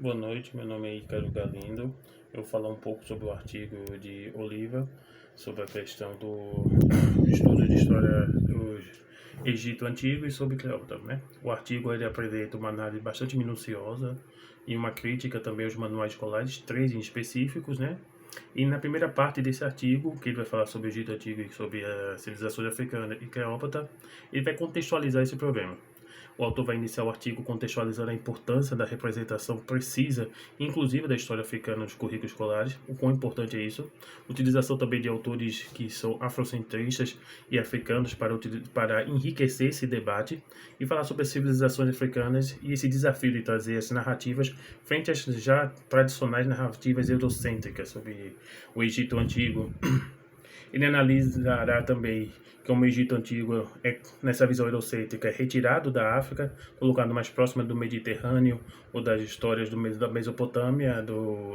Boa noite, meu nome é Ícaro Galindo. Eu vou falar um pouco sobre o artigo de Oliva, sobre a questão do estudo de história do Egito Antigo e sobre Cleópatra, né? O artigo ele apresenta uma análise bastante minuciosa e uma crítica também aos manuais escolares, três em específicos, né? E na primeira parte desse artigo, que ele vai falar sobre o Egito Antigo e sobre as civilizações africanas e Cleópatra, ele vai contextualizar esse problema. O autor vai iniciar o artigo contextualizando a importância da representação precisa, inclusive da história africana nos currículos escolares, o quão importante é isso. Utilização também de autores que são afrocentristas e africanos para enriquecer esse debate e falar sobre as civilizações africanas e esse desafio de trazer as narrativas frente às já tradicionais narrativas eurocêntricas sobre o Egito Antigo. Ele analisará também como o Egito Antigo, nessa visão eurocêntrica, é retirado da África, colocado mais próximo do Mediterrâneo ou das histórias da Mesopotâmia,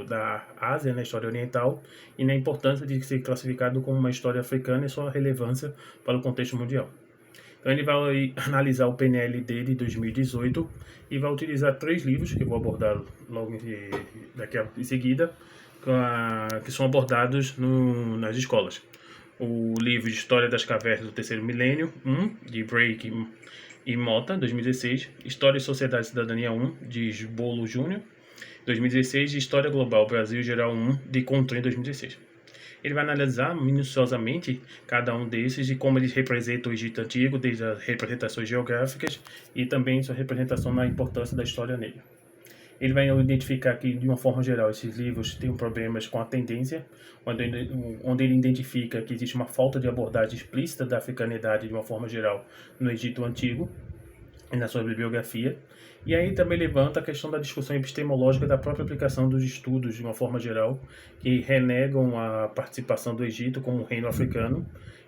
da Ásia, na história oriental, e na importância de ser classificado como uma história africana e sua relevância para o contexto mundial. Então ele vai analisar o PNL dele de 2018 e vai utilizar três livros que eu vou abordar logo daqui em seguida, que são abordados nas escolas. O livro de História das Cavernas do Terceiro Milênio, de Drake e Mota, 2016. História e Sociedade e Cidadania 1, de Bolo Júnior, 2016. E História Global Brasil Geral 1, de Contrim, 2016. Ele vai analisar minuciosamente cada um desses e como eles representam o Egito Antigo, desde as representações geográficas e também sua representação na importância da história nele. Ele vai identificar que, de uma forma geral, esses livros têm problemas com a tendência, onde ele identifica que existe uma falta de abordagem explícita da africanidade, de uma forma geral, no Egito Antigo e na sua bibliografia. E aí também levanta a questão da discussão epistemológica da própria aplicação dos estudos, de uma forma geral, que renegam a participação do Egito como um reino africano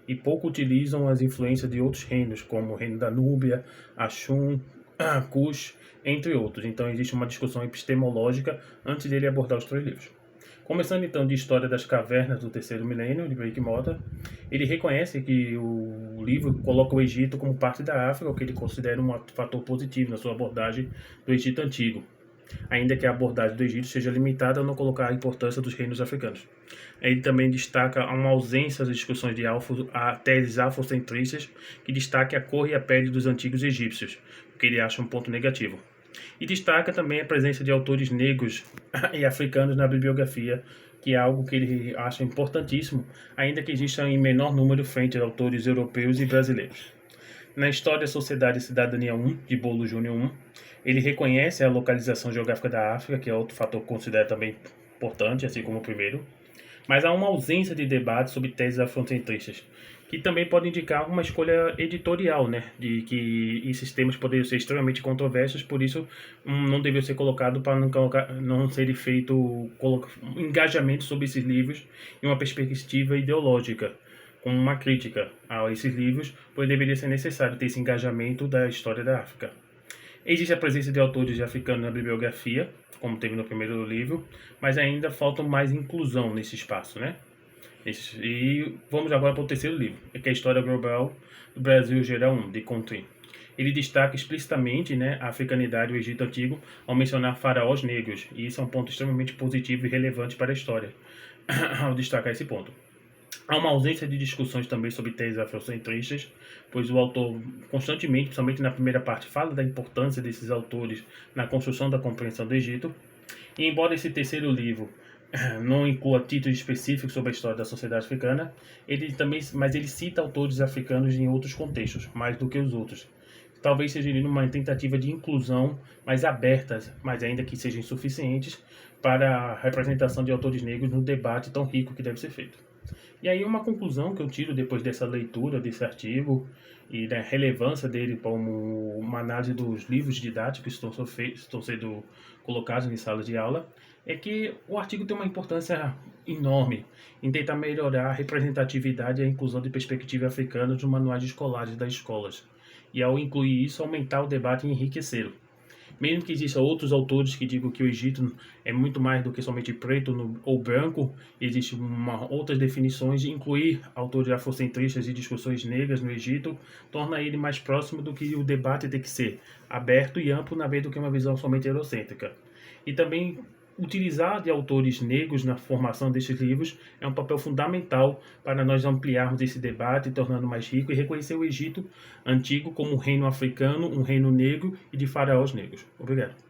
e pouco utilizam as influências de outros reinos, como o reino da Núbia, Axum, Kush, entre outros. Então existe uma discussão epistemológica antes dele abordar os três livros. Começando então de História das Cavernas do Terceiro Milênio, de Drake Mota, ele reconhece que o livro coloca o Egito como parte da África, o que ele considera um fator positivo na sua abordagem do Egito Antigo, ainda que a abordagem do Egito seja limitada a não colocar a importância dos reinos africanos. Ele também destaca uma ausência das discussões de teses afrocentristas, que destaque a cor e a pele dos antigos egípcios, o que ele acha um ponto negativo. E destaca também a presença de autores negros e africanos na bibliografia, que é algo que ele acha importantíssimo, ainda que exista em menor número frente a autores europeus e brasileiros. Na História, Sociedade e Cidadania 1, de Bolo Júnior 1, ele reconhece a localização geográfica da África, que é outro fator que considera também importante, assim como o primeiro, mas há uma ausência de debate sobre teses afrocentristas, que também pode indicar uma escolha editorial, né, de que esses temas poderiam ser extremamente controversos, por isso não deveriam ser colocado para não ser feito um engajamento sobre esses livros em uma perspectiva ideológica, como uma crítica a esses livros, pois deveria ser necessário ter esse engajamento da história da África. Existe a presença de autores africanos na bibliografia, como teve no primeiro livro, mas ainda falta mais inclusão nesse espaço, né? E vamos agora para o terceiro livro, que é a História Global do Brasil Geral 1, de Contrim. Ele destaca explicitamente, né, a africanidade do Egito Antigo ao mencionar faraós negros, e isso é um ponto extremamente positivo e relevante para a história, ao destacar esse ponto. Há uma ausência de discussões também sobre teses afrocentristas, pois o autor constantemente, principalmente na primeira parte, fala da importância desses autores na construção da compreensão do Egito. E embora esse terceiro livro não inclua títulos específicos sobre a história da sociedade africana, mas ele cita autores africanos em outros contextos, mais do que os outros. Talvez seja uma tentativa de inclusão mais aberta, mas ainda que sejam insuficientes, para a representação de autores negros no debate tão rico que deve ser feito. E aí uma conclusão que eu tiro depois dessa leitura desse artigo e da relevância dele como uma análise dos livros didáticos que estão sendo colocados em salas de aula, é que o artigo tem uma importância enorme em tentar melhorar a representatividade e a inclusão de perspectiva africana nos manuais escolares das escolas. E ao incluir isso, aumentar o debate e enriquecê-lo. Mesmo que existam outros autores que digam que o Egito é muito mais do que somente preto ou branco, existem outras definições, de incluir autores afrocentristas e discussões negras no Egito torna ele mais próximo do que o debate tem que ser aberto e amplo, na vez do que uma visão somente eurocêntrica. E também utilizar de autores negros na formação destes livros é um papel fundamental para nós ampliarmos esse debate, tornando mais rico e reconhecer o Egito antigo como um reino africano, um reino negro e de faraós negros. Obrigado.